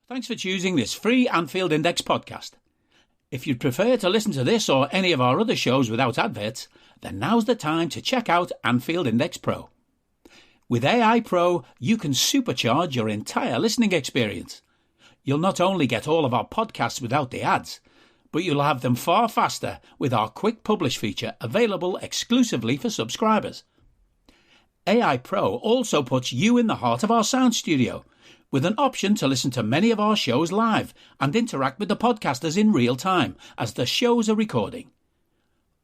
Thanks for choosing this free Anfield Index podcast. If you'd prefer to listen to this or any of our other shows without adverts, then now's the time to check out Anfield Index Pro. With AI Pro, you can supercharge your entire listening experience. You'll not only get all of our podcasts without the ads, but you'll have them far faster with our Quick Publish feature available exclusively for subscribers. AI Pro also puts you in the heart of our sound studio, with an option to listen to many of our shows live and interact with the podcasters in real time as the shows are recording.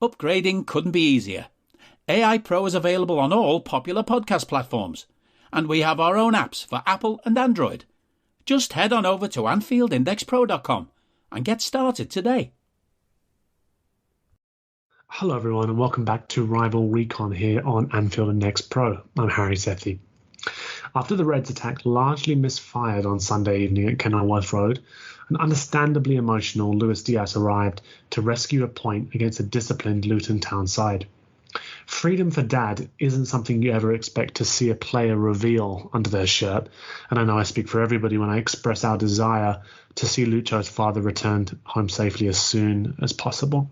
Upgrading couldn't be easier. AI Pro is available on all popular podcast platforms, and we have our own apps for Apple and Android. Just head on over to AnfieldIndexPro.com and get started today. Hello everyone and welcome back to Rival Recon here on Anfield Index Pro. I'm Harry Sethi. After the Reds' attack largely misfired on Sunday evening at Kenilworth Road, an understandably emotional Luis Diaz arrived to rescue a point against a disciplined Luton Town side. Freedom for Dad isn't something you ever expect to see a player reveal under their shirt, and I know I speak for everybody when I express our desire to see Lucho's father returned home safely as soon as possible.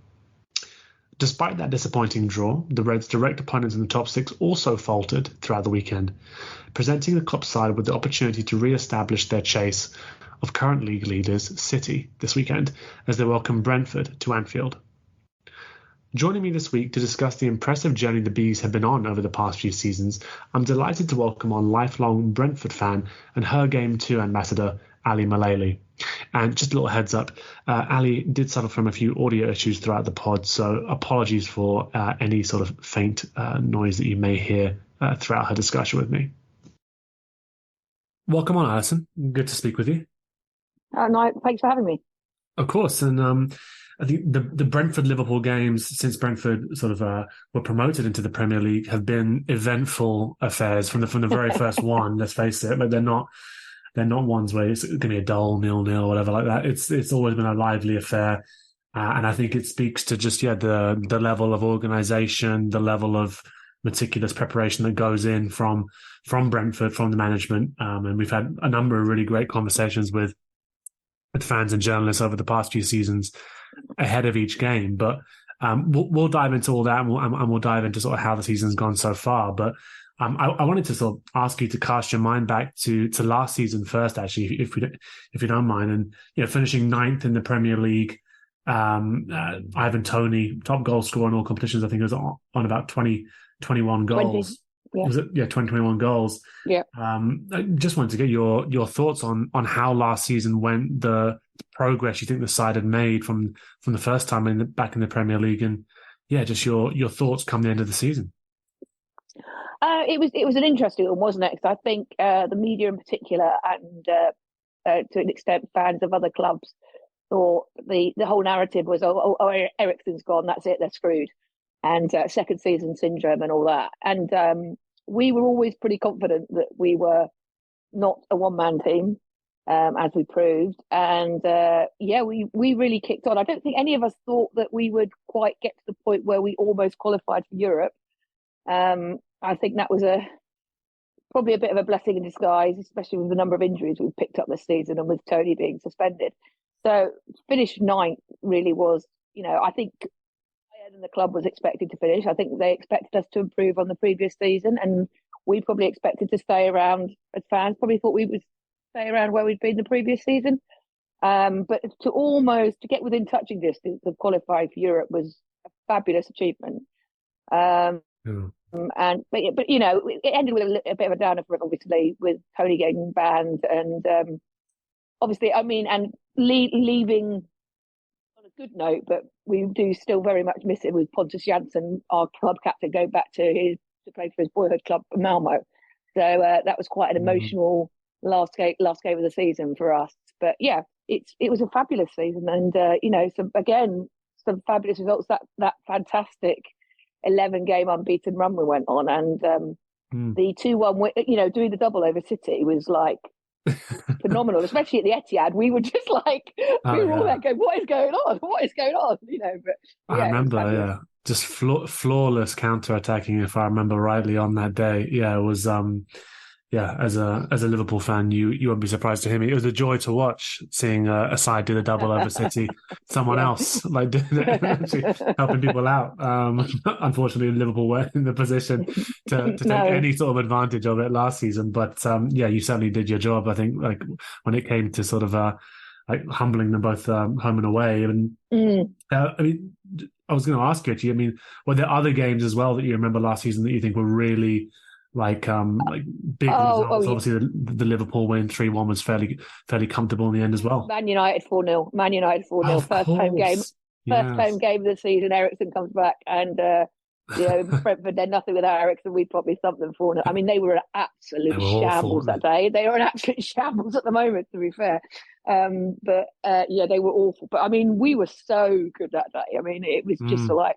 Despite that disappointing draw, the Reds' direct opponents in the top six also faltered throughout the weekend, presenting the club side with the opportunity to re-establish their chase of current league leaders City this weekend as they welcome Brentford to Anfield. Joining me this week to discuss the impressive journey the Bees have been on over the past few seasons, I'm delighted to welcome on lifelong Brentford fan and her Game 2 ambassador, Ali Mullaley. And just a little heads up, Ali did suffer from a few audio issues throughout the pod, so apologies for any sort of faint noise that you may hear throughout her discussion with me. Welcome on, Alison. Good to speak with you. No, thanks for having me. Of course, and I think the Brentford-Liverpool games since Brentford sort of were promoted into the Premier League have been eventful affairs from the very first one. Let's face it, but they're not ones where it's going to be a dull 0-0 or whatever like that. It's always been a lively affair, and I think it speaks to just the level of organisation, the level of meticulous preparation that goes in from Brentford, from the management, and we've had a number of really great conversations with fans and journalists over the past few seasons ahead of each game. But we'll dive into all that, and we'll dive into sort of how the season's gone so far. But I wanted to sort of ask you to cast your mind back to last season first, actually, if you don't mind, and finishing 9th in the Premier League. Ivan Toney, top goal scorer in all competitions, I think it was on about 21 goals. 20, yeah. Was it? Yeah, 21 goals. Yeah. I just wanted to get your thoughts on how last season went, the progress you think the side had made from the first time back in the Premier League, and just your thoughts come the end of the season. It was an interesting one, wasn't it? Because I think the media in particular, and to an extent fans of other clubs, thought the whole narrative was, oh, Eriksen's gone, that's it, they're screwed, and second season syndrome and all that. And we were always pretty confident that we were not a one-man team, as we proved. And we really kicked on. I don't think any of us thought that we would quite get to the point where we almost qualified for Europe. I think that was probably a bit of a blessing in disguise, especially with the number of injuries we've picked up this season and with Toney being suspended. So to finish 9th really was, I think higher than the club was expected to finish. I think they expected us to improve on the previous season, and we probably expected to stay around, as fans probably thought we would stay around where we'd been the previous season. But to get within touching distance of qualifying for Europe was a fabulous achievement. But it ended with a bit of a downer for it, obviously, with Toney getting banned, and obviously, and leaving on a good note. But we do still very much miss it with Pontus Jansson, our club captain, going back to play for his boyhood club, Malmo. So that was quite an emotional last game of the season for us. But yeah, it was a fabulous season, and some fabulous results. That fantastic 11-game unbeaten run we went on, and the 2-1, doing the double over City was like phenomenal, especially at the Etihad. We were just like, we were all there going, what is going on? What is going on? But I remember, just flawless counter-attacking, if I remember rightly, on that day. Yeah, it was yeah, as a Liverpool fan, you won't be surprised to hear me. It was a joy to watch seeing a side do the double over City. Someone Yeah. else like doing it, actually helping people out. Unfortunately, Liverpool weren't in the position to take No. any sort of advantage of it last season. But yeah, you certainly did your job. I think like when it came to sort of like humbling them both home and away. And Mm. I mean, I was going to ask you actually. I mean, were there other games as well that you remember last season that you think were really like big Oh, results? yeah. Obviously, the Liverpool win 3-1 was fairly comfortable in the end as well. Man United 4-0. Man United 4-0. Of course, First home yes. game of the season. Ericsson comes back, and Brentford did nothing without Ericsson. We'd probably thumped them 4-0. I mean, they were an They absolute were awful. shambles that day. They are an absolute shambles at the moment, to be fair. But yeah, they were awful. But I mean, we were so good that day. I mean, it was just Mm. like,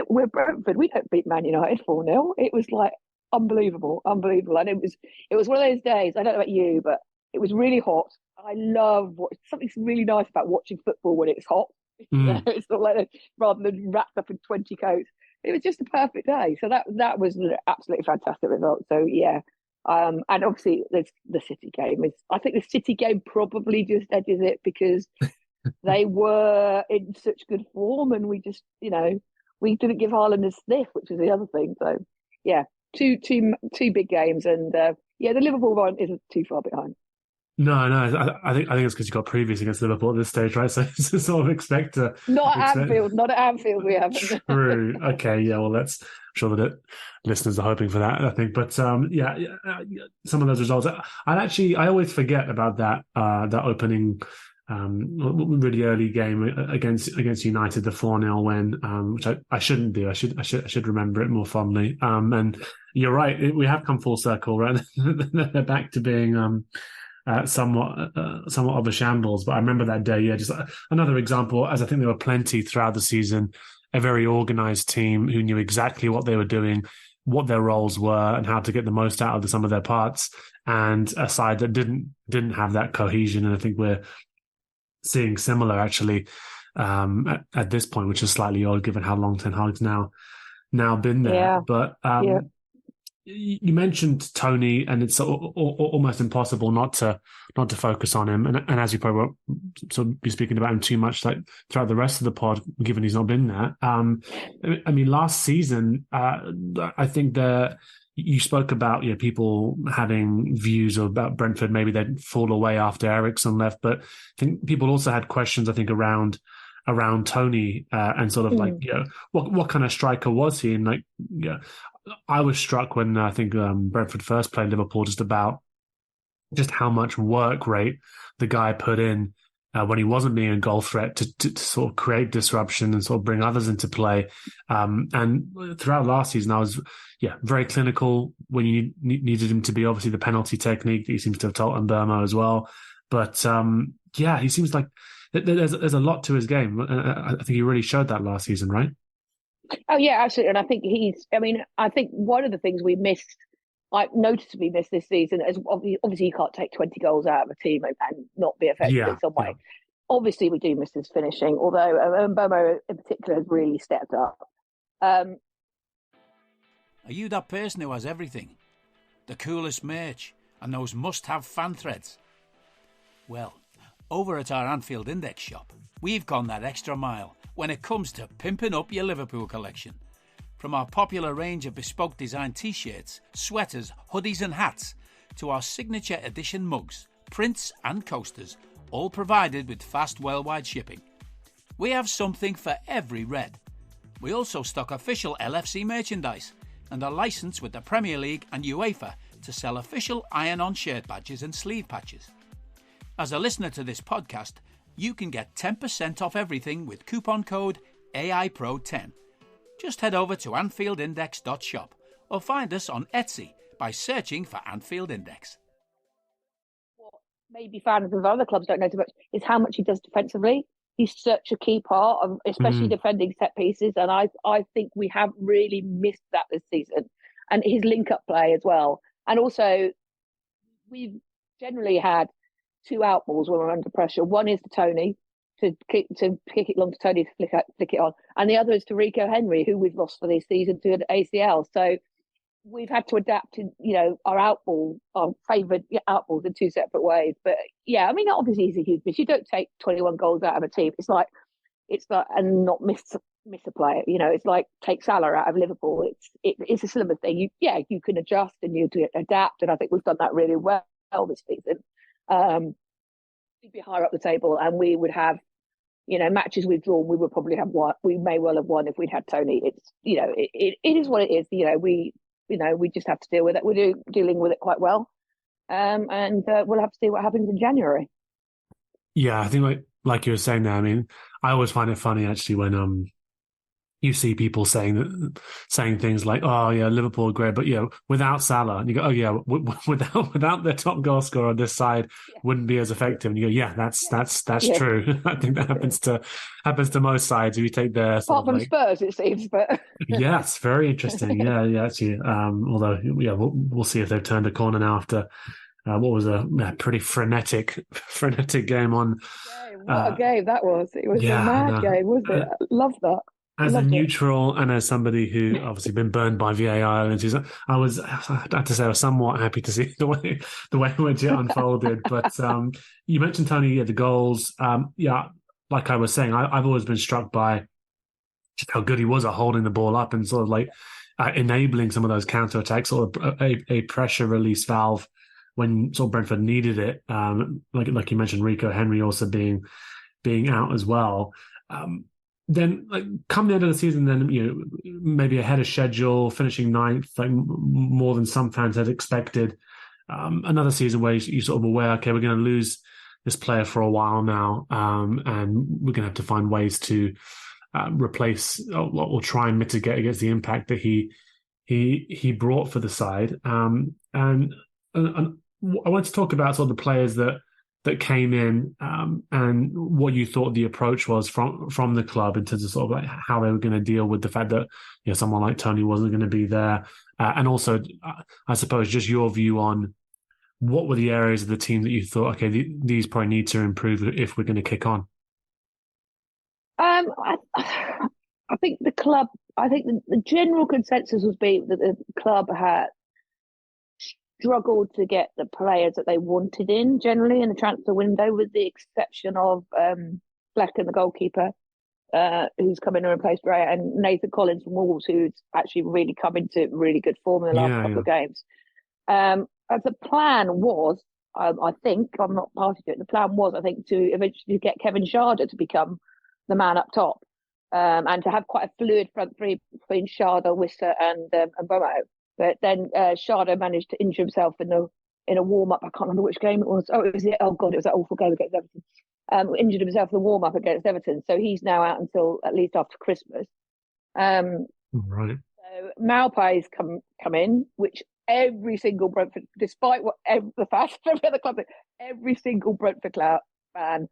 we're Brentford. We don't beat Man United 4-0. It was like unbelievable, unbelievable. And it was one of those days. I don't know about you, but it was really hot. I love something's really nice about watching football when it's hot. Mm. It's not like rather than wrapped up in 20 coats. It was just a perfect day. So that was an absolutely fantastic result. So yeah. And obviously the City game is, I think the City game probably just edges it because they were in such good form, and we just, we didn't give Haaland a sniff, which is the other thing. So yeah, two big games, and yeah, the Liverpool one isn't too far behind. No, no. I think it's because you got previous against Liverpool at this stage, right? So to sort of expect to Not at expect. Anfield, not at Anfield. We haven't. True. Okay. Yeah. Well, I'm sure that listeners are hoping for that. I think, but yeah, some of those results. I always forget about that opening really early game against United, the 4-0 win, which I shouldn't do. I should remember it more fondly. And you're right. We have come full circle, right? They're back to being somewhat of a shambles. But I remember that day. Yeah, just another example, as I think there were plenty throughout the season. A very organized team who knew exactly what they were doing, what their roles were, and how to get the most out of some of their parts. And a side that didn't have that cohesion. And I think we're seeing similar actually at this point, which is slightly odd given how long Ten Hag's now been there. Yeah, But yeah. you mentioned Toney, and it's almost impossible not to focus on him. And as you probably won't sort of be speaking about him too much, like throughout the rest of the pod, given he's not been there. I mean, last season, I think that you spoke about people having views about Brentford. Maybe they'd fall away after Ericsson left, but I think people also had questions. I think around Toney and sort of like what kind of striker was he? And like I was struck when I think Brentford first played Liverpool just how much work rate the guy put in when he wasn't being a goal threat to sort of create disruption and sort of bring others into play. And throughout last season, I was very clinical when you needed him to be. Obviously, the penalty technique that he seems to have taught Burma as well. But he seems like there's a lot to his game. I think he really showed that last season, right? Oh yeah, absolutely. And I think I think one of the things we missed, like noticeably missed this season, is obviously you can't take 20 goals out of a team and not be effective Yeah, in some yeah. way. Obviously, we do miss his finishing, although Mbomo in particular has really stepped up. Are you that person who has everything? The coolest merch and those must-have fan threads? Well, over at our Anfield Index shop, we've gone that extra mile when it comes to pimping up your Liverpool collection. From our popular range of bespoke design t-shirts, sweaters, hoodies and hats, to our signature edition mugs, prints and coasters, all provided with fast worldwide shipping. We have something for every red. We also stock official LFC merchandise and are licensed with the Premier League and UEFA to sell official iron-on shirt badges and sleeve patches. As a listener to this podcast, you can get 10% off everything with coupon code AIPRO10. Just head over to AnfieldIndex.shop or find us on Etsy by searching for Anfield Index. What maybe fans of other clubs don't know too much is how much he does defensively. He's such a key part of, especially defending set pieces, and I think we have really missed that this season. And his link-up play as well. And also, we've generally had two out balls when we're under pressure. One is to Toney to kick it long to Toney to flick it on, and the other is to Rico Henry, who we've lost for this season to an ACL. So we've had to adapt to, our favoured outballs in two separate ways. But yeah, I mean, obviously it's a huge miss. You don't take 21 goals out of a team. It's like and not miss a player. It's like take Salah out of Liverpool. It's a similar thing. You can adjust and you adapt, and I think we've done that really well this season. We'd be higher up the table, and we would have, matches we've drawn. We would probably have won. We may well have won if we'd had Toney. It's it is what it is. We just have to deal with it. We're dealing with it quite well, and we'll have to see what happens in January. Yeah, I think like you were saying there. I mean, I always find it funny actually when you see people saying things like, "Oh yeah, Liverpool are great," but without Salah, and you go, "Oh yeah, without their top goal scorer on this side, wouldn't be as effective." And you go, "Yeah, that's true." I think that happens to most sides. If you take their apart from Spurs, it seems, but yes, very interesting. Yeah, actually. Although we'll see if they've turned a corner now after what was a pretty frenetic game on. What a game that was! It was a mad game, wasn't it? I love that. As a neutral and as somebody who obviously been burned by VAR, I had to say I was somewhat happy to see the way in which it unfolded. But you mentioned Toney, the goals. Like I was saying, I've always been struck by just how good he was at holding the ball up and sort of like enabling some of those counter attacks, sort of a pressure release valve when sort of Brentford needed it. Like you mentioned, Rico Henry also being out as well. Then, come the end of the season, then maybe ahead of schedule, finishing ninth, like more than some fans had expected. Another season where you sort of aware, okay, we're going to lose this player for a while now, and we're going to have to find ways to replace or try and mitigate against the impact that he brought for the side. And I want to talk about sort of the players that came in and what you thought the approach was from the club in terms of sort of like how they were going to deal with the fact that someone like Toney wasn't going to be there, and also I suppose just your view on what were the areas of the team that you thought, okay, these probably need to improve if we're going to kick on. I think the club. I think the general consensus would be that the club had struggled to get the players that they wanted in generally in the transfer window, with the exception of Black and the goalkeeper, who's come in and replaced Ray, and Nathan Collins from Wolves, who's actually really come into really good form in the last couple of games. As the plan was, I think, I'm not party to it, the plan was, I think, to eventually get Kevin Schade to become the man up top, and to have quite a fluid front three between Schade, Wissa and Bomo. But then Schade managed to injure himself in a warm up. I can't remember which game it was. It was that awful game against Everton. Injured himself in the warm up against Everton, so he's now out until at least after Christmas. Right. So Maupay's come in, which every single Brentford, despite what the fans of the club, every single Brentford fan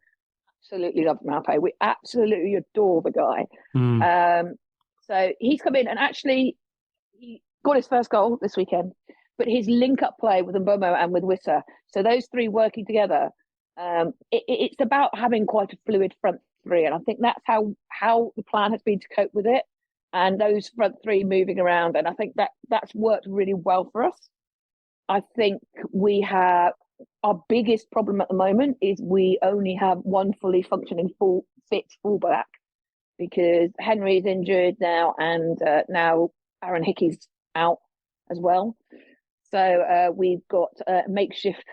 absolutely loves Maupay. We absolutely adore the guy. So he's come in and actually he got his first goal this weekend, but his link-up play with Mbomo and with Wissa, so those three working together, it's about having quite a fluid front three, and I think that's how the plan has been to cope with it, and those front three moving around, and I think that's worked really well for us. I think we have our biggest problem at the moment is we only have one fully functioning fit fullback, because Henry's injured now, and now Aaron Hickey's out as well. So we've got makeshift.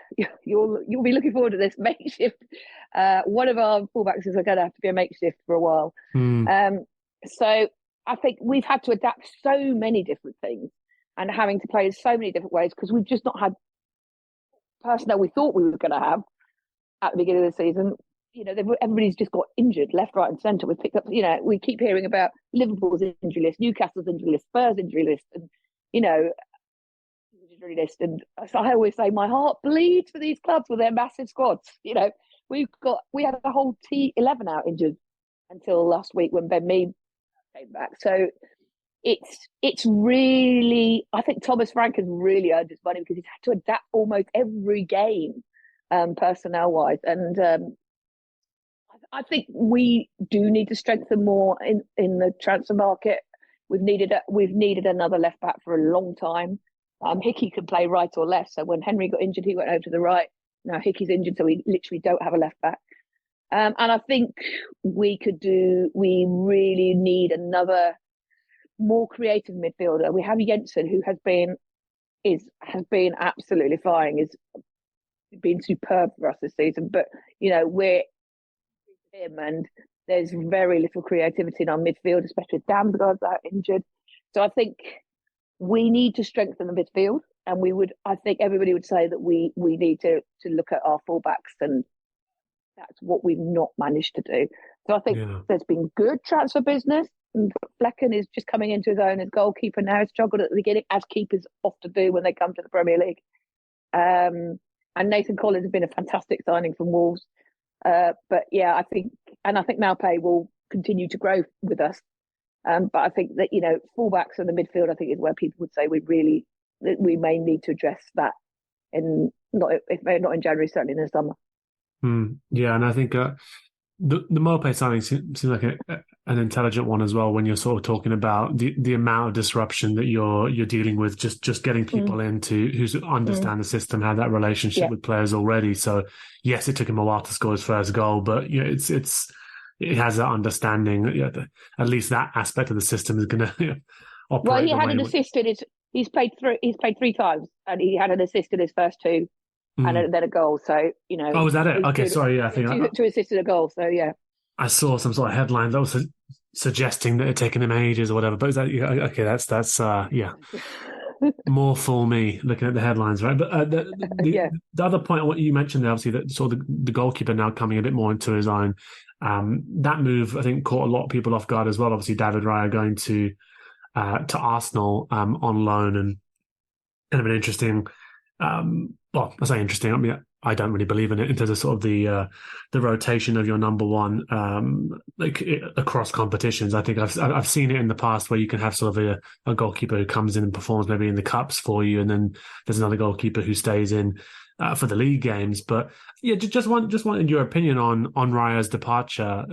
You'll be looking forward to this makeshift. One of our fullbacks is going to have to be a makeshift for a while. So I think we've had to adapt so many different things and having to play in so many different ways, because we've just not had personnel we thought we were going to have at the beginning of the season. Everybody's just got injured left, right, and centre. We've picked up. We keep hearing about Liverpool's injury list, Newcastle's injury list, Spurs injury list, and injury list. And so I always say my heart bleeds for these clubs with their massive squads. We had a whole T11 out injured until last week when Ben Mee came back. So it's really, I think Thomas Frank has really earned his money, because he's had to adapt almost every game, personnel wise, and I think we do need to strengthen more in the transfer market. we've needed another left back for a long time. Hickey can play right or left. So when Henry got injured, he went over to the right. Now Hickey's injured, so we literally don't have a left back. And I think we really need another more creative midfielder. We have Jensen, who has been absolutely flying, has been superb for us this season. But we're him, and there's very little creativity in our midfield, especially with Damsgaard's out injured. So I think we need to strengthen the midfield, and I think everybody would say that we need to look at our fullbacks, and that's what we've not managed to do. So I think there's been good transfer business. And Flecken is just coming into his own as goalkeeper now. He struggled at the beginning, as keepers often do when they come to the Premier League. And Nathan Collins has been a fantastic signing from Wolves. But yeah, I think Maupay will continue to grow with us. But I think that fullbacks and the midfield, I think, is where people would say we may need to address that not in January, certainly in the summer. Yeah, and I think the Maupay signing seems like an intelligent one as well. When you're sort of talking about the amount of disruption that you're dealing with, just getting people in who understand the system, have that relationship with players already. So yes, it took him a while to score his first goal, but it has that understanding. At least that aspect of the system is going to operate. Well, he had an assist in his. He's played 3 times, and he had an assist in his first 2. And then a goal. So, Oh, was that it? Okay, sorry. Yeah, I think two assists and a goal. So, yeah. I saw some sort of headline that was suggesting that it had taken him ages or whatever. But is that okay? That's yeah. More for me looking at the headlines, right? But the other point, what you mentioned there, obviously, that sort of the goalkeeper now coming a bit more into his own. That move, I think, caught a lot of people off guard as well. Obviously, David Raya going to Arsenal on loan, and kind of an interesting. Well, I say interesting. I mean, I don't really believe in it in terms of sort of the rotation of your number one across competitions. I think I've seen it in the past where you can have sort of a goalkeeper who comes in and performs maybe in the cups for you, and then there's another goalkeeper who stays in for the league games. But yeah, just wanted your opinion on Raya's departure.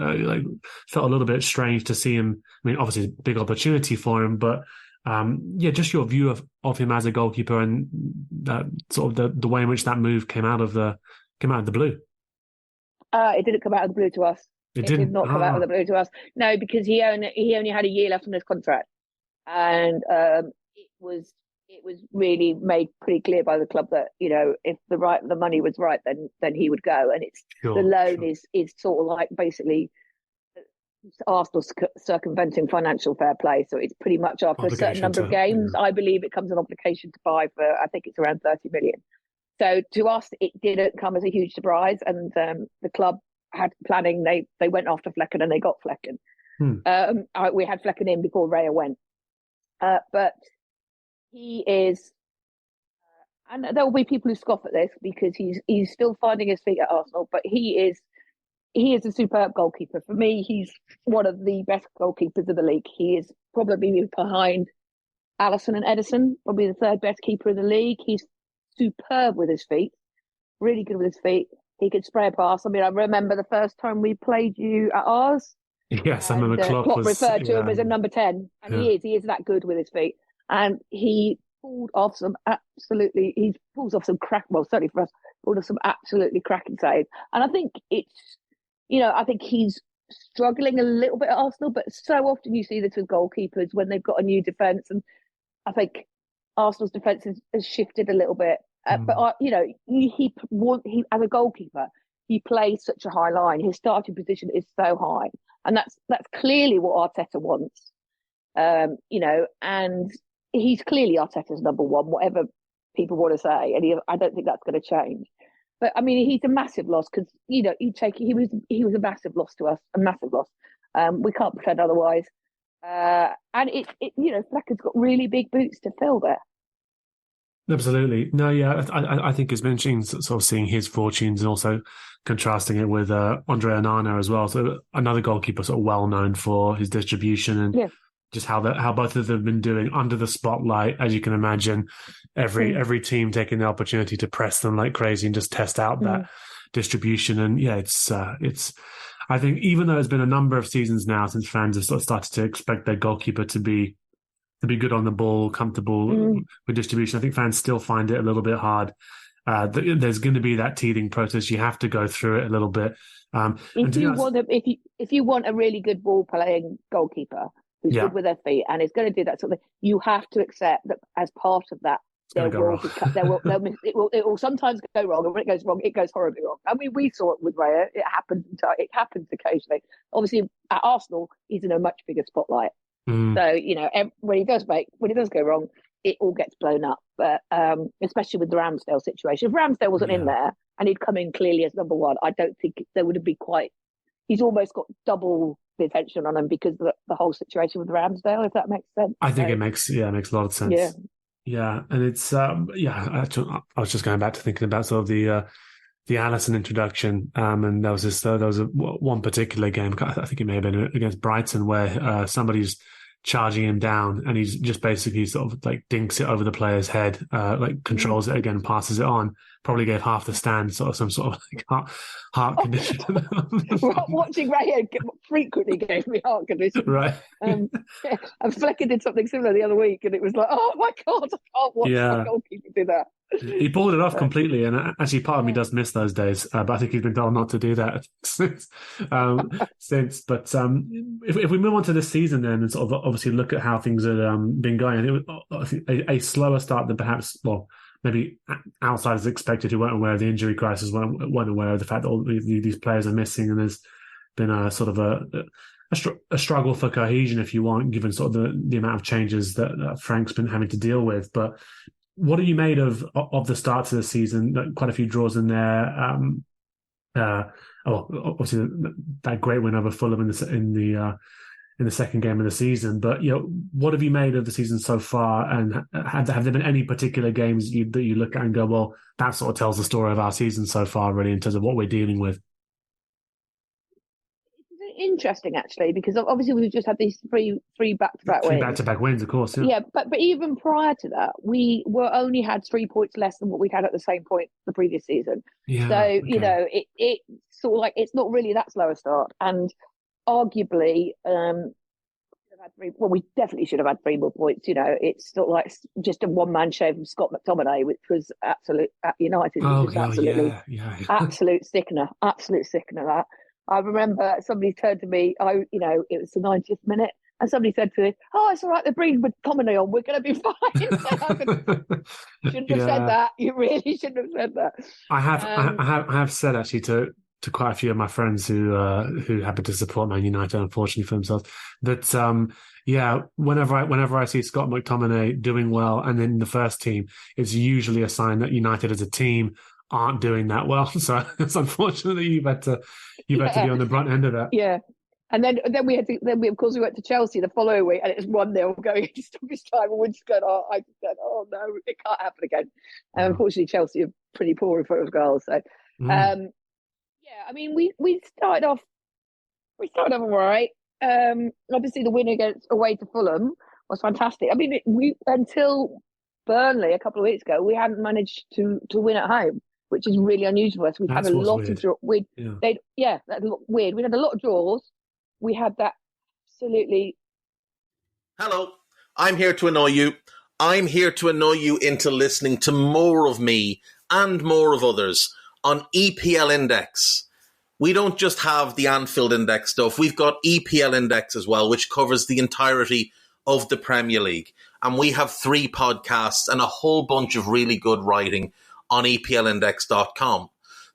Felt a little bit strange to see him. I mean, obviously, a big opportunity for him, but. Just your view of him as a goalkeeper, and sort of the way in which that move came out of the blue. It didn't come out of the blue to us. It did not come out of the blue to us. No, because he only had a year left on his contract, and it was really made pretty clear by the club that if the money was right, then he would go, and the loan is sort of like basically. Arsenal circumventing financial fair play, so it's pretty much after a certain number of games. I believe it comes an obligation to buy for, I think it's around 30 million. So to us, it didn't come as a huge surprise, and the club had planning. They went after Flecken, and they got Flecken. We had Flecken in before Raya went, but he is, and there will be people who scoff at this because he's still finding his feet at Arsenal, but he is a superb goalkeeper. For me, he's one of the best goalkeepers of the league. He is probably behind Alisson and Edison, probably the third best keeper in the league. He's superb with his feet, really good with his feet. He could spray a pass. I mean, I remember the first time we played you at ours. Yes, I remember Klopp referred to him as a number 10, and he is that good with his feet. And he pulled off some absolutely cracking saves. And I think I think he's struggling a little bit at Arsenal, but so often you see this with goalkeepers when they've got a new defence, and I think Arsenal's defence has shifted a little bit. But he as a goalkeeper, he plays such a high line. His starting position is so high, and that's clearly what Arteta wants. And he's clearly Arteta's number one, whatever people want to say, and I don't think that's going to change. But I mean, he's a massive loss because he was a massive loss to us, a massive loss. We can't pretend otherwise. And Flecken's got really big boots to fill there. Absolutely. No, yeah, I think it's been interesting sort of seeing his fortunes and also contrasting it with Andre Onana as well. So another goalkeeper sort of well known for his distribution and just how both of them have been doing under the spotlight, as you can imagine. Every team taking the opportunity to press them like crazy and just test out that distribution. And yeah, it's. I think even though it's been a number of seasons now since fans have sort of started to expect their goalkeeper to be be good on the ball, comfortable with distribution. I think fans still find it a little bit hard. There's going to be that teething process. You have to go through it a little bit. If you want a really good ball playing goalkeeper who's good with their feet and is going to do that sort of thing, you have to accept that as part of that, it will sometimes go wrong, and when it goes wrong, it goes horribly wrong. I mean, we saw it with Raya. It happens occasionally. Obviously, at Arsenal, he's in a much bigger spotlight. So when he does go wrong, it all gets blown up. But especially with the Ramsdale situation, if Ramsdale wasn't in there and he'd come in clearly as number one, I don't think there would have been quite. He's almost got double the attention on him because of the whole situation with Ramsdale. If that makes sense. I think it makes a lot of sense. Yeah, and it's I was just going back to thinking about sort of the Alisson introduction, and there was one particular game. I think it may have been against Brighton where somebody's charging him down, and he's just basically sort of like dinks it over the player's head, controls it again, passes it on. Probably gave half the stand some sort of like heart condition. Watching Raya frequently gave me heart condition. Right. And Flecker did something similar the other week, and it was like, oh my God, I can't watch my goalkeeper do that. He pulled it off completely, and actually part of me does miss those days, but I think he's been told not to do that since. But if we move on to this season then, and sort of obviously look at how things have been going, it was a slower start than perhaps, maybe outsiders expected who weren't aware of the injury crisis, weren't aware of the fact that all these players are missing, and there's been a sort of a struggle for cohesion, if you want, given sort of the amount of changes that Frank's been having to deal with. But what are you made of the start to the season? Quite a few draws in there. Obviously that great win over Fulham in the second game of the season. But what have you made of the season so far? And have there been any particular games that you look at and go, well, that sort of tells the story of our season so far, really, in terms of what we're dealing with? Interesting, actually, because obviously we've just had these three back-to-back wins. Back-to-back wins, of course. Yeah, but even prior to that, we only had 3 points less than what we had at the same point the previous season. Yeah, so okay. It's sort of like it's not really that slow a start, and arguably, we definitely should have had 3 more points. It's sort of like just a one-man show from Scott McTominay, which was absolute at United. Absolute sickener. That. I remember somebody turned to me, it was the 90th minute, and somebody said to me, "Oh, it's all right, they're bringing McTominay on, we're going to be fine." Shouldn't have said that. You really shouldn't have said that. I have said actually to quite a few of my friends who happen to support Man United, unfortunately for themselves, that whenever I see Scott McTominay doing well and in the first team, it's usually a sign that United as a team aren't doing that well. So it's unfortunately you've had to be on the brunt end of that. Yeah. And then we of course we went to Chelsea the following week, and it's 1-0 going into stoppage time, and we're just going, oh no, it can't happen again. And unfortunately Chelsea are pretty poor in front of goals. So I mean we started off all right. Obviously the win away to Fulham was fantastic. I mean until Burnley a couple of weeks ago, we hadn't managed to win at home, which is really unusual for us. We've had a lot of draws. That's weird. We had a lot of draws. We had that absolutely. Hello, I'm here to annoy you. I'm here to annoy you into listening to more of me and more of others on EPL Index. We don't just have the Anfield Index stuff. We've got EPL Index as well, which covers the entirety of the Premier League. And we have 3 podcasts and a whole bunch of really good writing on EPLindex.com.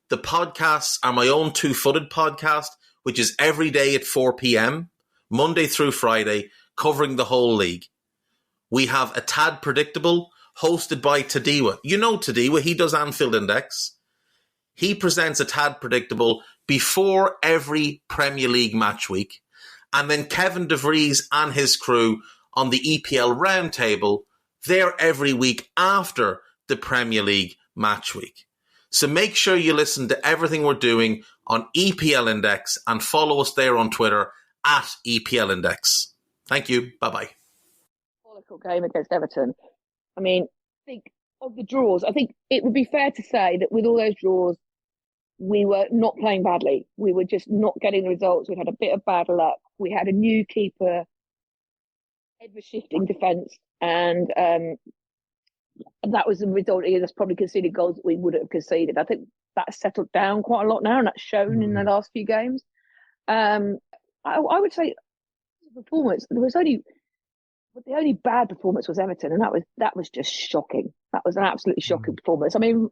The podcasts are my own Two-Footed podcast, which is every day at 4 p.m, Monday through Friday, covering the whole league. We have A Tad Predictable, hosted by Tadiwa. You know Tadiwa, he does Anfield Index. He presents A Tad Predictable before every Premier League match week. And then Kevin DeVries and his crew on the EPL Roundtable, they're every week after the Premier League match week. So make sure you listen to everything we're doing on EPL Index and follow us there on Twitter at EPL Index. Thank you. Bye-bye. Game against Everton. I mean, I think of the draws, I think it would be fair to say that with all those draws, we were not playing badly. We were just not getting the results. We had a bit of bad luck. We had a new keeper ever-shifting defence, and that was the result. That's probably conceded goals that we would have conceded. I think that's settled down quite a lot now, and that's shown in the last few games. I would say performance. The only bad performance was Everton, and that was just shocking. That was an absolutely shocking performance. I mean,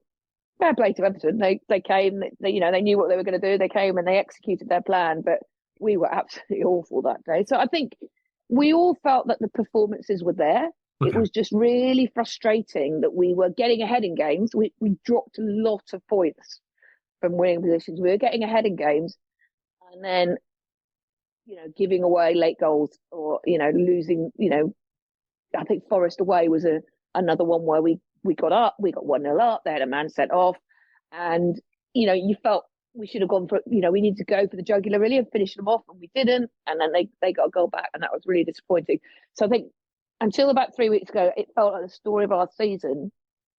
fair play to Everton. They came. They knew what they were going to do. They came and they executed their plan. But we were absolutely awful that day. So I think we all felt that the performances were there. Okay. It was just really frustrating that we were getting ahead in games. We dropped a lot of points from winning positions. We were getting ahead in games, and then giving away late goals or losing. I think Forest away was another one where we got up. We got 1-0 up. They had a man sent off, and you felt we should have gone for. We need to go for the jugular really and finish them off, and we didn't. And then they got a goal back, and that was really disappointing. So I think until about 3 weeks ago, it felt like the story of our season,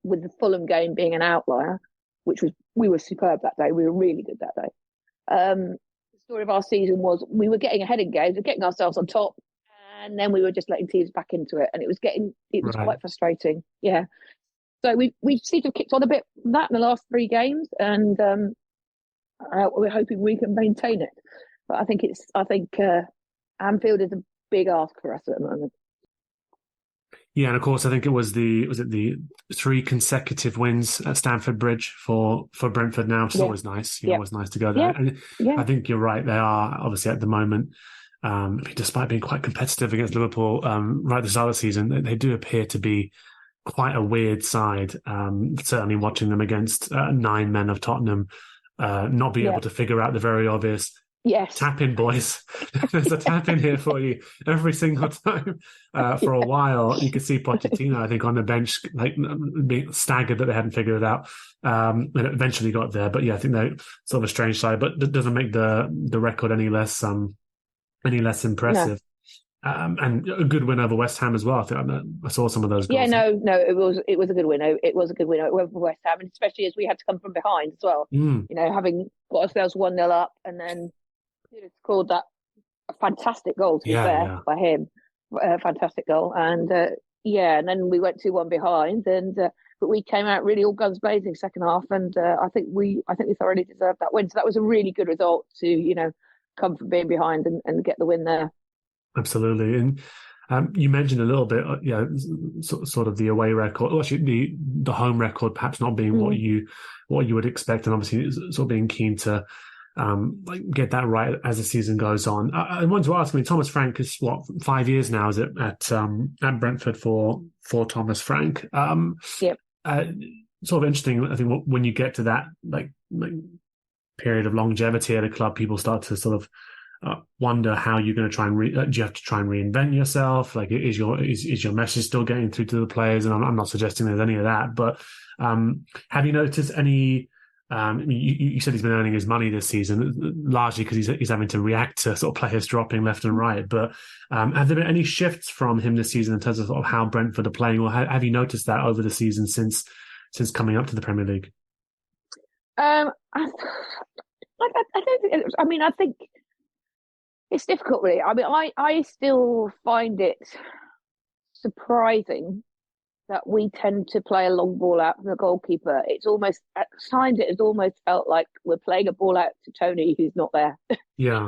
with the Fulham game being an outlier, which was we were superb that day. We were really good that day. The story of our season was we were getting ahead in games, we were getting ourselves on top, and then we were just letting teams back into it, and it was right. Quite frustrating. Yeah. So we seem to have kicked on a bit from that in the last 3 games, and we're hoping we can maintain it. But I think Anfield is a big ask for us at the moment. Yeah, and of course, I think it was the 3 consecutive wins at Stamford Bridge for Brentford now, which is always nice. Always nice to go there. And I think you're right. They are obviously at the moment, despite being quite competitive against Liverpool right at the start of the season, they do appear to be quite a weird side. Certainly watching them against 9 men of Tottenham, not be able to figure out the very obvious. Yes. Tap in, boys. There's a tap in here for you every single time. For a while, you could see Pochettino, I think, on the bench, like being staggered that they hadn't figured it out. And it eventually got there. But yeah, I think they're sort of a strange side, but it doesn't make the record any less impressive. No. And a good win over West Ham as well. I think I saw some of those goals. Yeah, no, it was a good win. It was a good win over West Ham, and especially as we had to come from behind as well. Having got ourselves 1-0 up, and then scored that fantastic goal to be fair by him, fantastic goal, and and then we went 2-1 behind, and but we came out really all guns blazing second half, and I think we thoroughly deserved that win. So that was a really good result to come from being behind and get the win there. Absolutely, and you mentioned a little bit, sort of the away record, or actually the home record, perhaps not being what you would expect, and obviously sort of being keen to get that right as the season goes on. I wanted to ask, Thomas Frank is 5 years now, is it, at Brentford for Thomas Frank? Yep. Sort of interesting. I think when you get to that like period of longevity at a club, people start to sort of wonder how you're going to try and do you have to try and reinvent yourself? Like, is your message still getting through to the players? And I'm not suggesting there's any of that, but have you noticed any? You said he's been earning his money this season, largely because he's having to react to sort of players dropping left and right. But have there been any shifts from him this season in terms of sort of how Brentford are playing, or have you noticed that over the season since coming up to the Premier League? I don't think. I think it's difficult, really. I still find it surprising that we tend to play a long ball out from the goalkeeper. It's almost, at times it has almost felt like we're playing a ball out to Toney, who's not there. Yeah.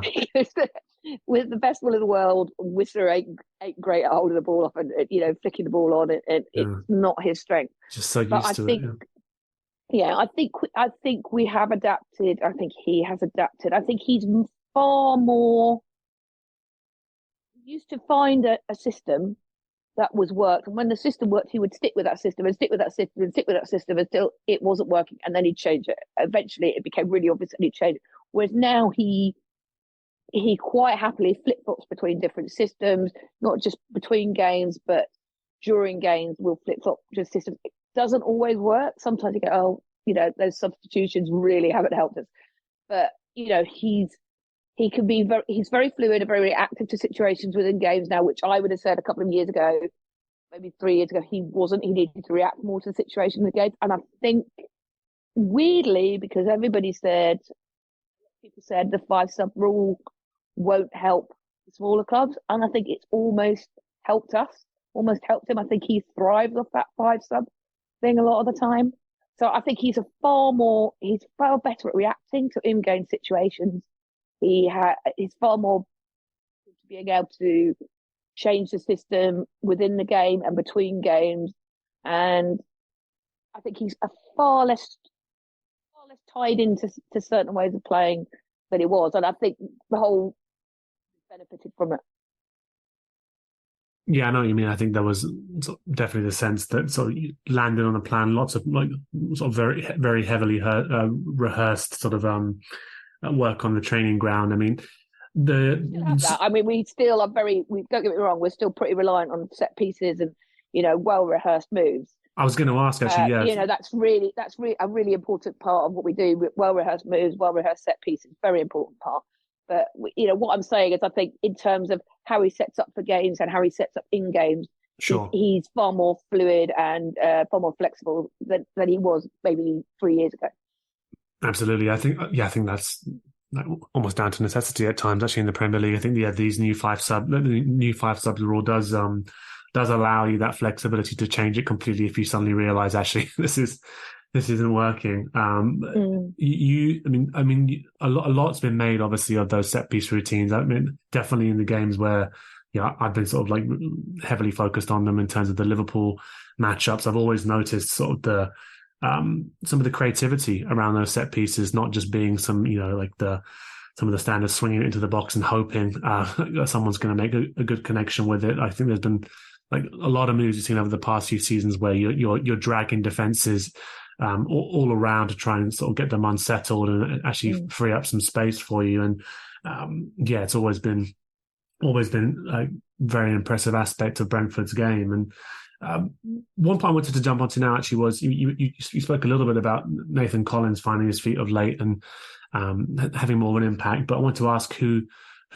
With the best will in the world, Whistler ain't great at holding the ball up and flicking the ball on it. It's not his strength. Just so used to it. Yeah, I think we have adapted. I think he has adapted. I think he's far more used to find a system that was worked, and when the system worked, he would stick with that system and stick with that system and stick with that system until it wasn't working, and then he'd change it. Eventually, it became really obvious, and he'd change it. Whereas now he quite happily flip-flops between different systems, not just between games, but during games we'll flip-flop just systems. It doesn't always work. Sometimes you go, those substitutions really haven't helped us. But he's very fluid and very reactive to situations within games now, which I would have said a couple of years ago, maybe 3 years ago, he wasn't. He needed to react more to the situation in the game. And I think, weirdly, because people said the 5-sub rule won't help the smaller clubs, and I think it's almost helped us, almost helped him. I think he thrives off that 5-sub thing a lot of the time. So I think he's far better at reacting to in-game situations. He's far more being able to change the system within the game and between games. And I think he's far less tied into certain ways of playing than he was. And I think the whole benefited from it. Yeah, I know what you mean. I think there was definitely the sense that sort of landed on a plan, lots of very, very heavily rehearsed sort of work on the training ground. I mean, we still are we don't get me wrong, we're still pretty reliant on set pieces and, well rehearsed moves. I was going to ask actually, that's really a really important part of what we do. Well rehearsed moves, well rehearsed set pieces, very important part. But what I'm saying is, I think in terms of how he sets up for games and how he sets up in games, sure, he's far more fluid and far more flexible than he was maybe 3 years ago. Absolutely, I think that's almost down to necessity at times. Actually, in the Premier League, I think these new 5-sub rule does allow you that flexibility to change it completely if you suddenly realise actually this isn't working. A lot's been made obviously of those set piece routines. I mean, definitely in the games where I've been sort of like heavily focused on them in terms of the Liverpool matchups. I've always noticed sort of the some of the creativity around those set pieces, not just being some of the standards swinging it into the box and hoping someone's going to make a good connection with it. I think there's been like a lot of moves you've seen over the past few seasons where you're dragging defenses all around to try and sort of get them unsettled and actually free up some space for you. And it's always been a very impressive aspect of Brentford's game. And one point I wanted to jump onto now actually was you spoke a little bit about Nathan Collins finding his feet of late and having more of an impact. But I want to ask who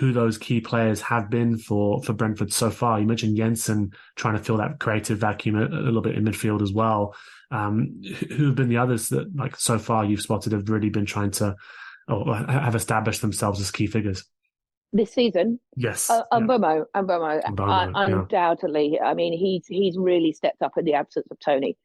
those key players have been for Brentford so far. You mentioned Jensen trying to fill that creative vacuum a little bit in midfield as well. Who have been the others that, like, so far you've spotted have really been trying to or have established themselves as key figures? This season? Yes. Mbeumo, undoubtedly. Yeah. I mean, he's really stepped up in the absence of Toney.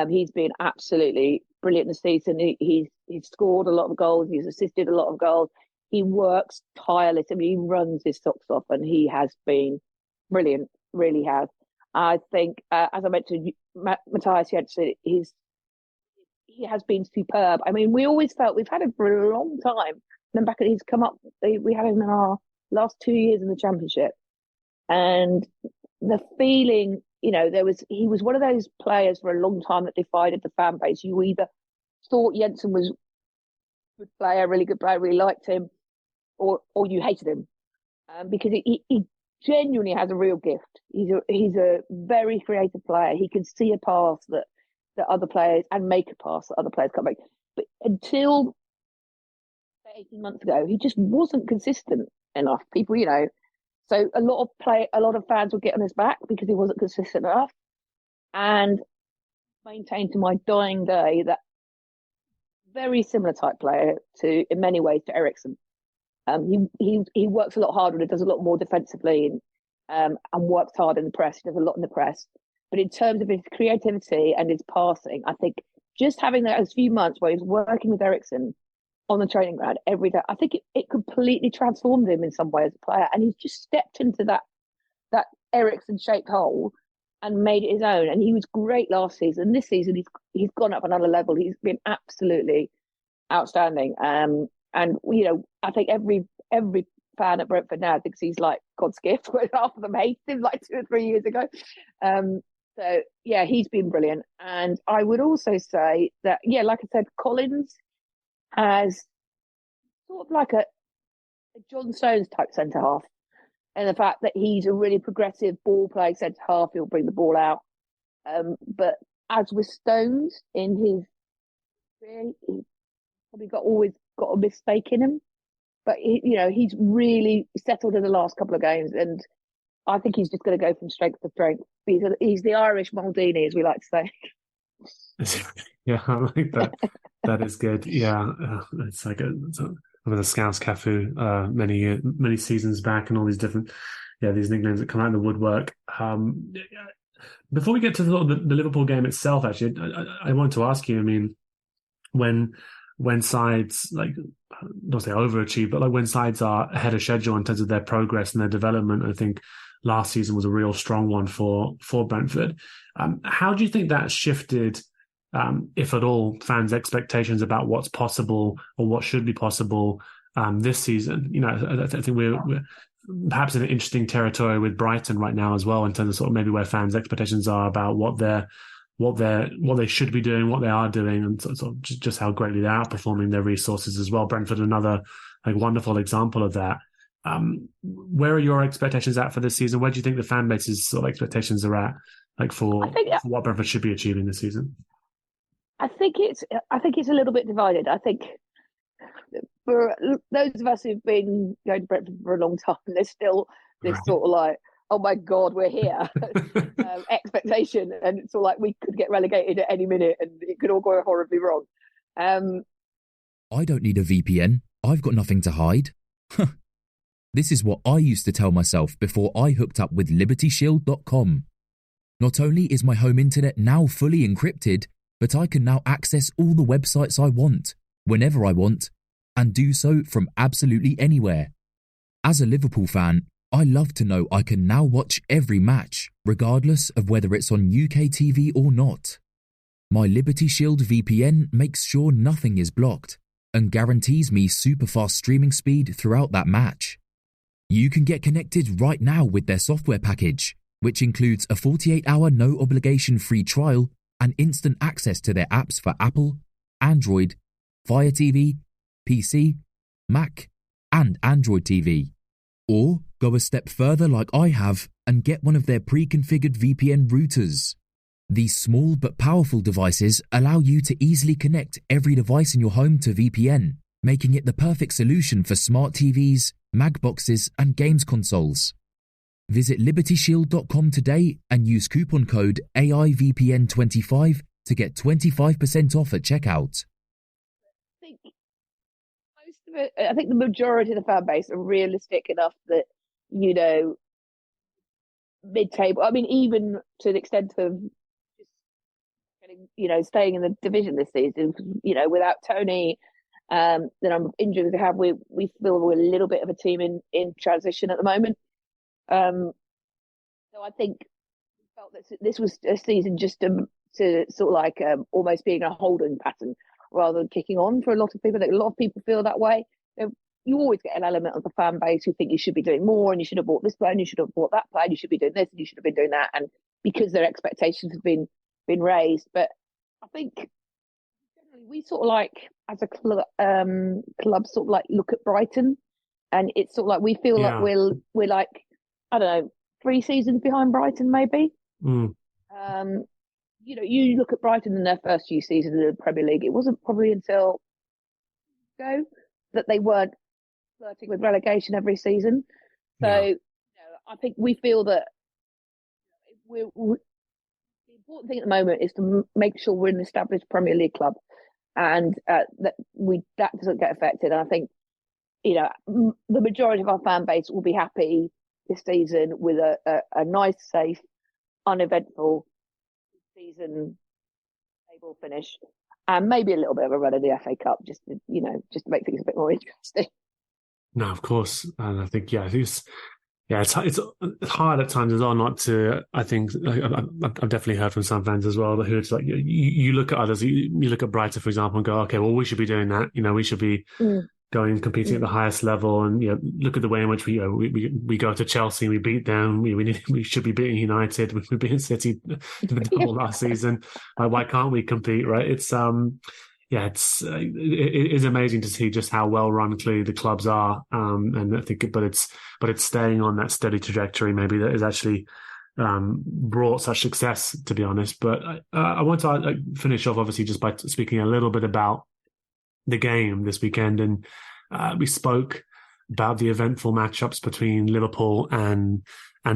He's been absolutely brilliant this season. He's scored a lot of goals. He's assisted a lot of goals. He works tirelessly. I mean, he runs his socks off, and he has been brilliant. Really has. I think, as I mentioned, Matthias Jensen, he has been superb. I mean, we always felt we've had him for a long time. Then back at he's come up. We had him in our last 2 years in the Championship, and the feeling, he was one of those players for a long time that divided the fan base. You either thought Jensen was a good player, really good player, really liked him, or you hated him, because he genuinely has a real gift. He's a very creative player. He can see a pass that other players and make a pass that other players can't make. But until 18 months ago, he just wasn't consistent enough. People, so a lot of fans would get on his back because he wasn't consistent enough, and maintained to my dying day that very similar type player in many ways to Eriksen. He works a lot harder and does a lot more defensively and works hard in the press. He does a lot in the press. But in terms of his creativity and his passing, I think just having those few months where he's working with Eriksen on the training ground every day, I think it completely transformed him in some way as a player. And he's just stepped into that Eriksen-shaped hole and made it his own. And he was great last season. This season, he's gone up another level. He's been absolutely outstanding. And I think every fan at Brentford now thinks he's like God's gift, where half of them hated him like 2 or 3 years ago. So yeah, he's been brilliant. And I would also say that, like I said, Collins has sort of like a John Stones type centre half, and the fact that he's a really progressive ball playing centre half, he'll bring the ball out. But as with Stones in his career, he probably always got a mistake in him. But he's really settled in the last couple of games, and I think he's just going to go from strength to strength. He's the Irish Maldini, as we like to say. Yeah, I like that. That is good. Yeah, it's like the Scouse Cafu many seasons back, and all these different these nicknames that come out of the woodwork. Before we get to the Liverpool game itself, actually, I want to ask you. I mean, when sides like, not say overachieve, but like when sides are ahead of schedule in terms of their progress and their development, I think last season was a real strong one for Brentford. How do you think that shifted, if at all, fans' expectations about what's possible or what should be possible this season? You know, I think we're perhaps in an interesting territory with Brighton right now as well, in terms of sort of maybe where fans' expectations are about what they should be doing, what they are doing, and sort of just how greatly they're outperforming their resources as well. Brentford, another like wonderful example of that. Where are your expectations at for this season? Where do you think the fan base's sort of expectations are at, like for what Brentford should be achieving this season? I think it's a little bit divided. I think for those of us who've been going to Brentford for a long time, there's still this sort of like, oh my God, we're here expectation, and it's all like we could get relegated at any minute and it could all go horribly wrong. I don't need a VPN. I've got nothing to hide. This is what I used to tell myself before I hooked up with LibertyShield.com. Not only is my home internet now fully encrypted, but I can now access all the websites I want, whenever I want, and do so from absolutely anywhere. As a Liverpool fan, I love to know I can now watch every match, regardless of whether it's on UK TV or not. My Liberty Shield VPN makes sure nothing is blocked and guarantees me super fast streaming speed throughout that match. You can get connected right now with their software package, which includes a 48-hour no-obligation free trial and instant access to their apps for Apple, Android, Fire TV, PC, Mac, and Android TV. Or go a step further like I have and get one of their pre-configured VPN routers. These small but powerful devices allow you to easily connect every device in your home to VPN, making it the perfect solution for smart TVs, mag boxes, and games consoles. Visit LibertyShield.com today and use coupon code AIVPN25 to get 25% off at checkout. I think the majority of the fan base are realistic enough that, you know, mid-table. I mean, even to the extent of just getting, you know, staying in the division this season. You know, without Toney, the number of injuries we have, we feel we're a little bit of a team in transition at the moment. So I think we felt that this was a season just to sort of like almost being a holding pattern rather than kicking on for a lot of people. A lot of people feel that way. You always get an element of the fan base who think you should be doing more and you should have bought this player and you should have bought that player, you should be doing this and you should have been doing that, and because their expectations have been raised. But I think generally we sort of like, as a club sort of like look at Brighton, and it's sort of like we feel like we're like, I don't know, 3 seasons behind Brighton maybe. You know, you look at Brighton in their first few seasons in the Premier League, it wasn't probably until that they weren't flirting with relegation every season. So you know, I think we feel that the important thing at the moment is to make sure we're an established Premier League club, and that doesn't get affected. And I think, you know, the majority of our fan base will be happy this season with a nice, safe, uneventful season table finish, and maybe a little bit of a run in the FA Cup, just to make things a bit more interesting. No, of course, and I think it's hard at times as well not to. I think I've definitely heard from some fans as well who it's like you look at others, you look at Brighton for example, and go, okay, well we should be doing that. You know, we should be going and competing at the highest level, and look at the way in which we go to Chelsea and we beat them. We should be beating United. We beat City the double last season. Why can't we compete? Right? It's it is amazing to see just how well run clearly the clubs are, and I think, but it's staying on that steady trajectory maybe that has actually brought such success, to be honest. But I want to finish off obviously just by speaking a little bit about the game this weekend, and we spoke about the eventful matchups between Liverpool and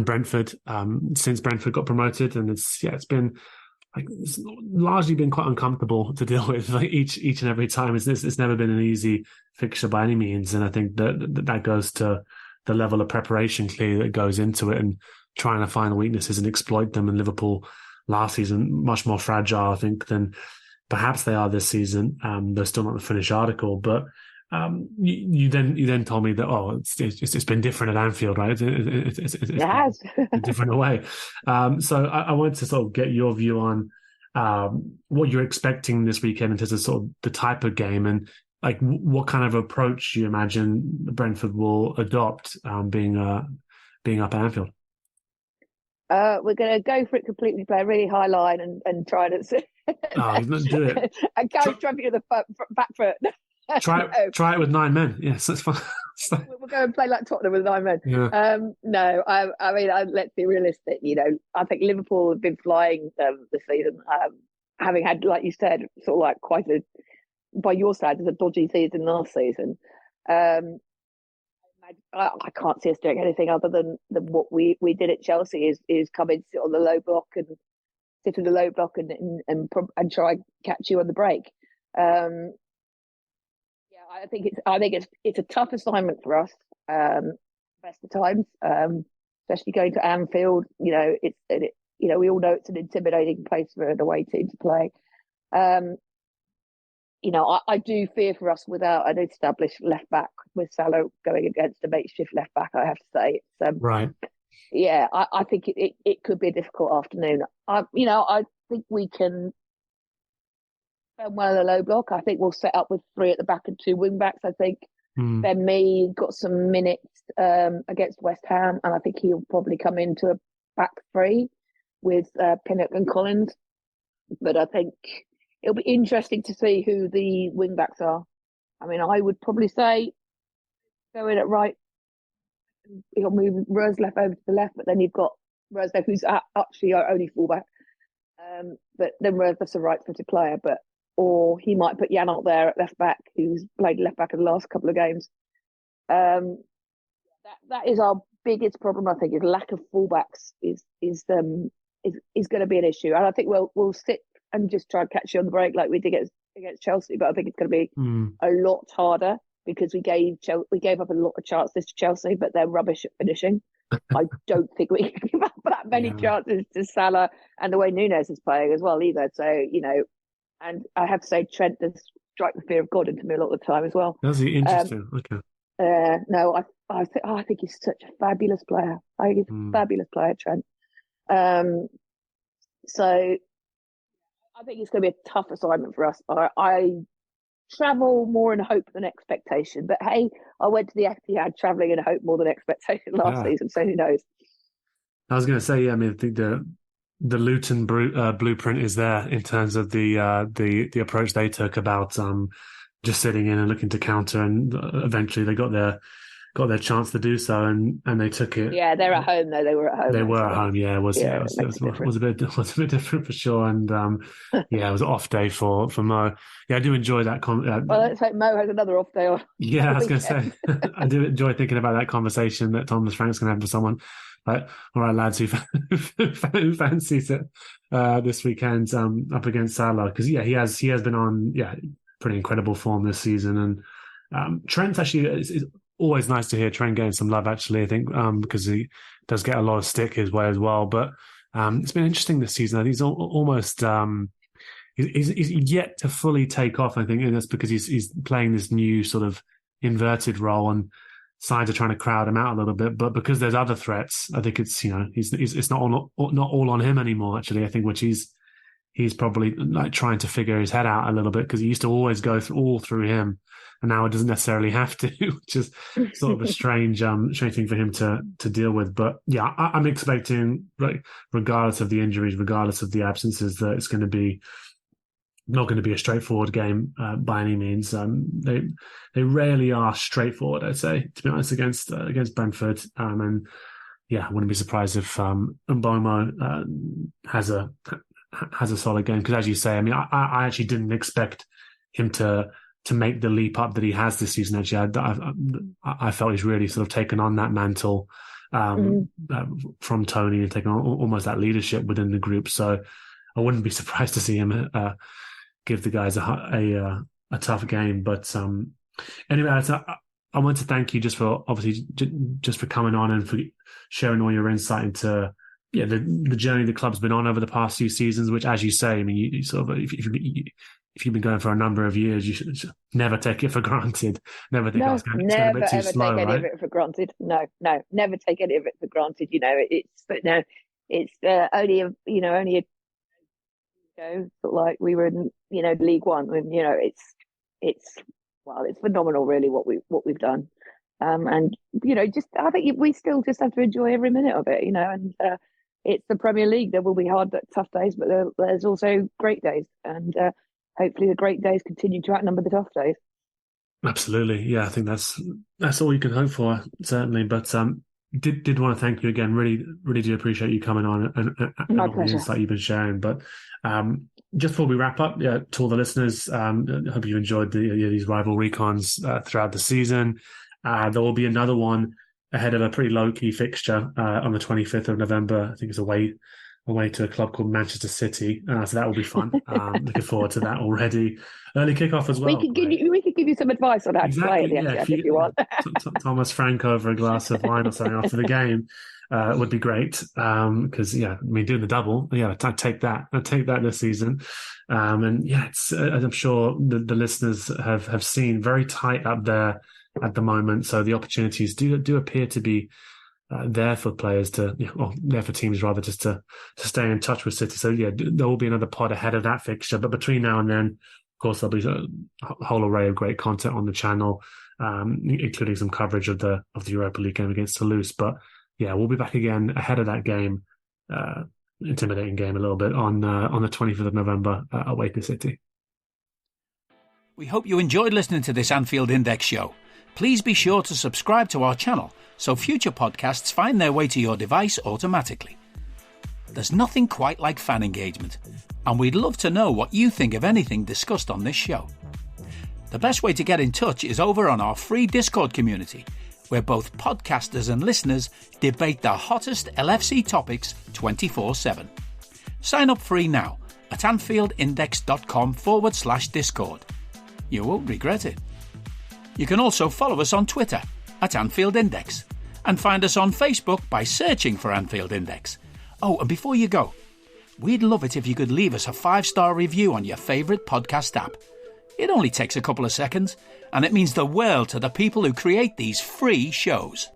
Brentford since Brentford got promoted, and it's largely been quite uncomfortable to deal with, like each and every time. It's never been an easy fixture by any means, and I think that goes to the level of preparation clearly that goes into it and trying to find the weaknesses and exploit them. And Liverpool last season, much more fragile, I think, than perhaps they are this season. They're still not the finished article, but you then told me that it's been different at Anfield, right? It has a different way. So I wanted to sort of get your view on what you're expecting this weekend in terms of sort of the type of game and like what kind of approach you imagine Brentford will adopt being up at Anfield. We're going to go for it completely, play a really high line and try to do it. And carry traffic to the back foot. Try it with 9 men. Yes, that's fine. We'll go and play like Tottenham with 9 men. Yeah. No, I mean, let's be realistic. I think Liverpool have been flying this season, having had, like you said, sort of like quite a, by your standards, a dodgy season last season. I can't see us doing anything other than what we did at Chelsea is come in, sit on the low block and sit in the low block and try and catch you on the break. I think it's a tough assignment for us. Best of times, especially going to Anfield. We all know it's an intimidating place for an away team to play. I do fear for us without an established left back, with Salah going against a makeshift left back. I have to say, it's right. Yeah, I think it could be a difficult afternoon. I think we can spend well in the low block. I think we'll set up with 3 at the back and 2 wing backs. I think Ben Mee got some minutes against West Ham, and I think he'll probably come into a back 3 with Pinnock and Collins. But I think it'll be interesting to see who the wing backs are. I mean, I would probably say go in at right. He'll move Roerslev over to the left, but then you've got Roerslev, who's actually our only fullback. But then Roeslev's a right-footed player, or he might put Janelt there at left back, who's played left back in the last couple of games. That is our biggest problem. I think is lack of fullbacks is going to be an issue, and I think we'll sit and just try and catch you on the break like we did against Chelsea. But I think it's going to be a lot harder because we gave up a lot of chances to Chelsea, but they're rubbish at finishing. I don't think we can give up that many chances to Salah and the way Núñez is playing as well either. So, and I have to say Trent does strike the fear of God into me a lot of the time as well. Does he? Interesting. Okay. No, I think he's such a fabulous player. I think he's a fabulous player, Trent. So I think it's going to be a tough assignment for us. I travel more in hope than expectation. But hey, I went to the Etihad travelling in hope more than expectation last season, so who knows? I was going to say, I think the Luton blueprint is there in terms of the approach they took about just sitting in and looking to counter, and eventually they got their chance to do so, and they took it. Yeah, they're at home though. They were at home. They were at home. Yeah, it was a bit different for sure, and it was an off day for Mo. Yeah, I do enjoy that. Well, let's hope Mo has another off day on. Yeah, I was going to say, I do enjoy thinking about that conversation that Thomas Frank's going to have with someone. Like, all right, lads, who fancies it this weekend up against Salah? Because he has been on pretty incredible form this season, and Trent actually is always nice to hear Trent getting some love. Actually, I think because he does get a lot of stick his way as well. But it's been interesting this season. I think he's almost he's yet to fully take off. I think, and that's because he's playing this new sort of inverted role, and sides are trying to crowd him out a little bit. But because there's other threats, I think it's it's not all on him anymore. Actually, I think which he's probably like trying to figure his head out a little bit, because he used to always go through him, and now it doesn't necessarily have to, which is sort of a strange thing for him to deal with. But yeah, I'm expecting, regardless of the injuries, regardless of the absences, that it's going to be not going to be a straightforward game by any means. They rarely are straightforward, I'd say, to be honest, against Brentford. And yeah, I wouldn't be surprised if Mbeumo has a solid game, because as you say, I mean, I actually didn't expect him to make the leap up that he has this season. Actually, I felt he's really sort of taken on that mantle from Toney and taken on almost that leadership within the group. So I wouldn't be surprised to see him give the guys a tough game. But anyway, I want to thank you just for obviously just for coming on and for sharing all your insight into the journey the club's been on over the past few seasons. Which, as you say, I mean, you sort of if you've been going for a number of years, you should never take it for granted. Never think it's going a bit too slow, take any of it for granted. No, never take any of it for granted. It's only a sort of like we were in League One, and it's phenomenal really what we've done, and I think we still just have to enjoy every minute of it, and it's the Premier League. There will be hard tough days, but there's also great days, and hopefully the great days continue to outnumber the tough days. Absolutely, yeah, I think that's all you can hope for, certainly. But did want to thank you again. Really do appreciate you coming on and all the insight you've been sharing. But just before we wrap up, to all the listeners, I hope you enjoyed these rival recons throughout the season. There will be another one ahead of a pretty low-key fixture on the 25th of November. I think it's away to a club called Manchester City. So that will be fun. Looking forward to that already. Early kickoff as well. We could give you some advice on how to play if you want. Thomas Frank over a glass of wine or something after the game would be great. Because doing the double, I'd take that. I'd take that this season. It's I'm sure the listeners have seen very tight up there at the moment. So the opportunities do appear to be there for players there for teams rather, just to stay in touch with City. So there will be another pod ahead of that fixture. But between now and then, of course, there'll be a whole array of great content on the channel, including some coverage of the Europa League game against Toulouse. But we'll be back again ahead of that game, intimidating game a little bit on the 25th of November away to City. We hope you enjoyed listening to this Anfield Index show. Please be sure to subscribe to our channel so future podcasts find their way to your device automatically. There's nothing quite like fan engagement, and we'd love to know what you think of anything discussed on this show. The best way to get in touch is over on our free Discord community, where both podcasters and listeners debate the hottest LFC topics 24/7. Sign up free now at AnfieldIndex.com/Discord. You won't regret it. You can also follow us on Twitter at Anfield Index and find us on Facebook by searching for Anfield Index. Oh, and before you go, we'd love it if you could leave us a 5-star review on your favourite podcast app. It only takes a couple of seconds, and it means the world to the people who create these free shows.